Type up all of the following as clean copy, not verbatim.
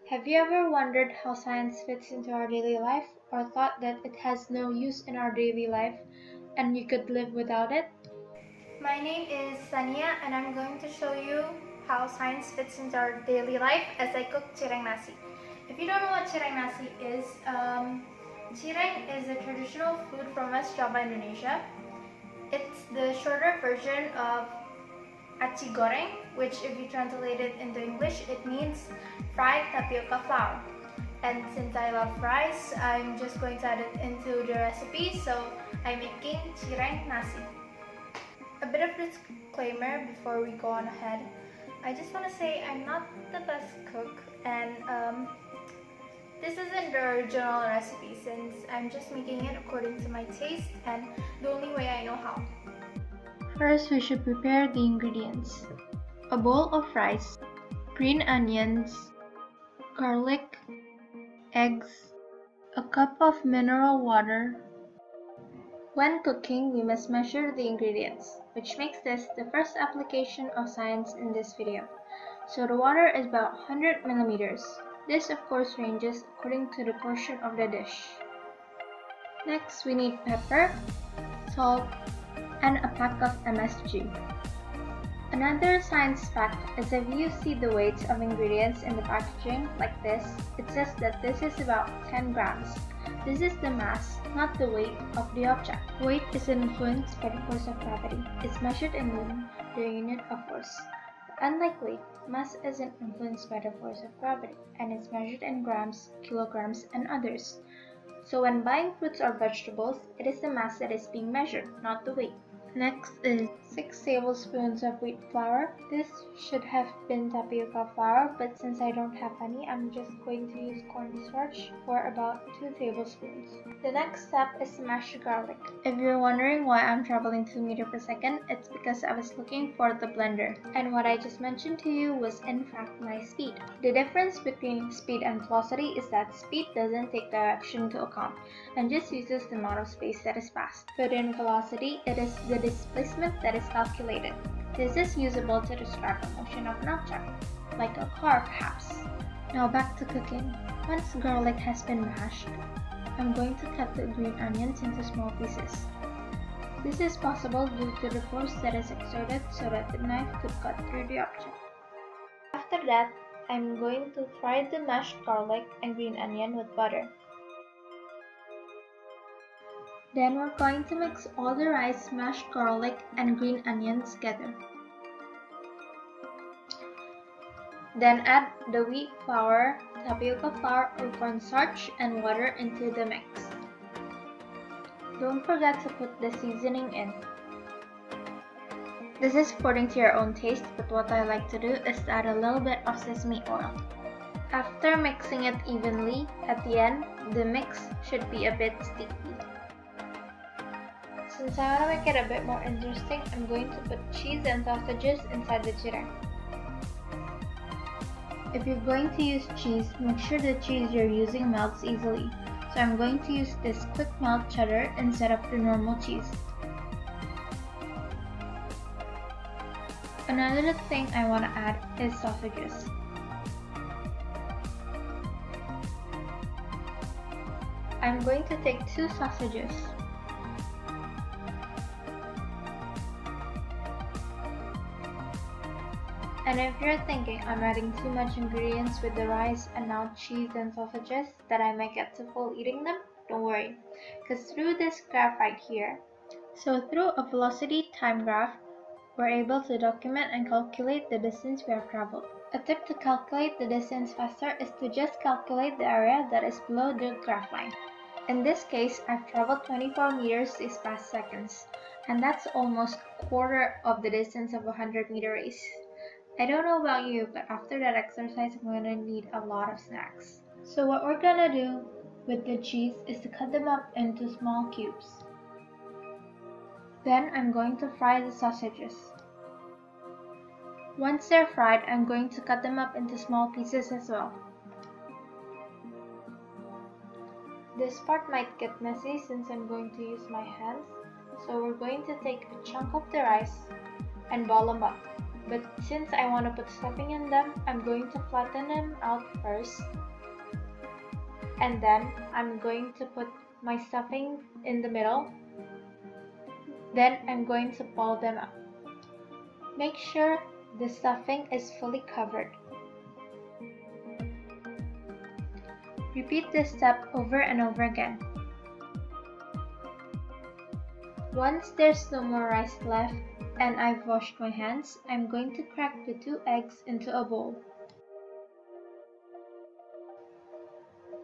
Have you ever wondered how science fits into our daily life, or thought that it has no use in our daily life and you could live without it? My name is Sania and I'm going to show you how science fits into our daily life as I cook cireng nasi. If you don't know what cireng nasi is, cireng is a traditional food from West Java, Indonesia. It's the shorter version of aci goreng, which if you translate it into English, it means fried tapioca flour. And since I love fries, I'm just going to add it into the recipe, so I'm making cireng nasi. A bit of disclaimer before we go on ahead. I just want to say I'm not the best cook, and this isn't the original recipe since I'm just making it according to my taste and the only way I know how. First, we should prepare the ingredients. A bowl of rice, green onions, garlic, eggs, a cup of mineral water. When cooking, we must measure the ingredients, which makes this the first application of science in this video. So the water is about 100 millimeters. This of course ranges according to the portion of the dish. Next, we need pepper, salt, and a pack of MSG. Another science fact is if you see the weights of ingredients in the packaging like this, it says that this is about 10 grams. This is the mass, not the weight of the object. Weight is influenced by the force of gravity. It's measured in the unit of force. Unlike weight, mass isn't influenced by the force of gravity, and is measured in grams, kilograms, and others. So when buying fruits or vegetables, it is the mass that is being measured, not the weight. Next is 6 tablespoons of wheat flour. This should have been tapioca flour, but since I don't have any, I'm just going to use cornstarch for about 2 tablespoons. The next step is to mash the garlic. If you're wondering why I'm traveling 2 meters per second, it's because I was looking for the blender. And what I just mentioned to you was in fact my speed. The difference between speed and velocity is that speed doesn't take direction into account and just uses the amount of space that is passed. But in velocity, it is the displacement that is calculated. This is usable to describe the motion of an object, like a car perhaps. Now back to cooking. Once garlic has been mashed, I'm going to cut the green onions into small pieces. This is possible due to the force that is exerted so that the knife could cut through the object. After that, I'm going to fry the mashed garlic and green onion with butter. Then we're going to mix all the rice, mashed garlic, and green onions together. Then add the wheat flour, tapioca flour or cornstarch, and water into the mix. Don't forget to put the seasoning in. This is according to your own taste, but what I like to do is to add a little bit of sesame oil. After mixing it evenly, at the end, the mix should be a bit sticky. Since I want to make it a bit more interesting, I'm going to put cheese and sausages inside the cireng. If you're going to use cheese, make sure the cheese you're using melts easily. So I'm going to use this quick melt cheddar instead of the normal cheese. Another thing I want to add is sausages. I'm going to take 2 sausages. And if you're thinking I'm adding too much ingredients with the rice and now cheese and sausages that I might get too full eating them, don't worry, because through this graph right here, through a velocity time graph, we're able to document and calculate the distance we have traveled. A tip to calculate the distance faster is to just calculate the area that is below the graph line. In this case, I've traveled 24 meters these past seconds, and that's almost a quarter of the distance of a 100-meter race. I don't know about you, but after that exercise, I'm going to need a lot of snacks. So what we're going to do with the cheese is to cut them up into small cubes. Then I'm going to fry the sausages. Once they're fried, I'm going to cut them up into small pieces as well. This part might get messy since I'm going to use my hands, so we're going to take a chunk of the rice and ball them up. but since I want to put stuffing in them, I'm going to flatten them out first, and then I'm going to put my stuffing in the middle. Then I'm going to pull them out. Make sure the stuffing is fully covered. Repeat this step over and over again. Once there's no more rice left and I've washed my hands, I'm going to crack the 2 eggs into a bowl.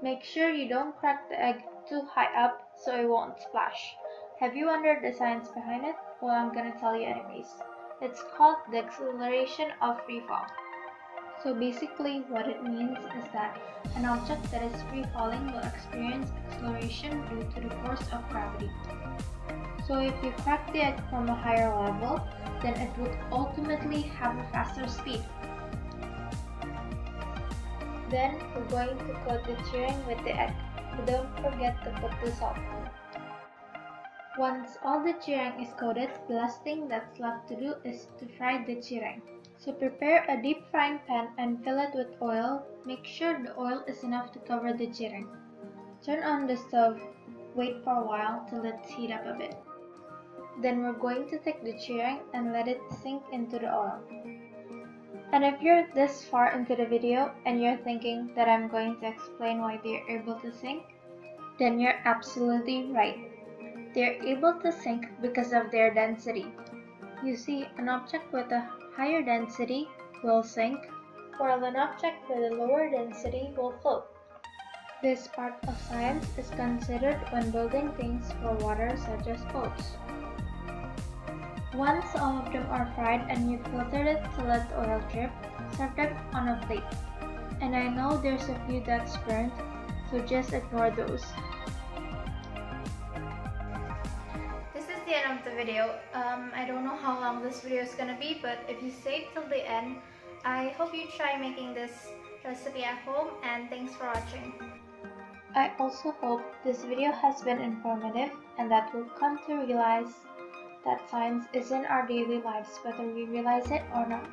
Make sure you don't crack the egg too high up so it won't splash. Have you wondered the science behind it? Well, I'm gonna tell you anyways. It's called the acceleration of free fall. So basically what it means is that an object that is free falling will experience acceleration due to the force of gravity. So if you crack the egg from a higher level, then it would ultimately have a faster speed. Then we're going to coat the cireng with the egg, but don't forget to put the salt. Once all the cireng is coated, the last thing that's left to do is to fry the cireng. So prepare a deep frying pan and fill it with oil. Make sure the oil is enough to cover the cireng. Turn on the stove, wait for a while till it's heat up a bit. Then we're going to take the cireng and let it sink into the oil. And if you're this far into the video and you're thinking that I'm going to explain why they're able to sink, then you're absolutely right. They're able to sink because of their density. You see, an object with a higher density will sink, while an object with a lower density will float. This part of science is considered when building things for water such as boats. Once all of them are fried and you've filtered it to let the oil drip, serve them on a plate. And I know there's a few that's burnt, so just ignore those. This is the end of the video. I don't know how long this video is gonna be, but if you stayed till the end, I hope you try making this recipe at home, and thanks for watching. I also hope this video has been informative and that we'll come to realize that science is in our daily lives whether we realize it or not.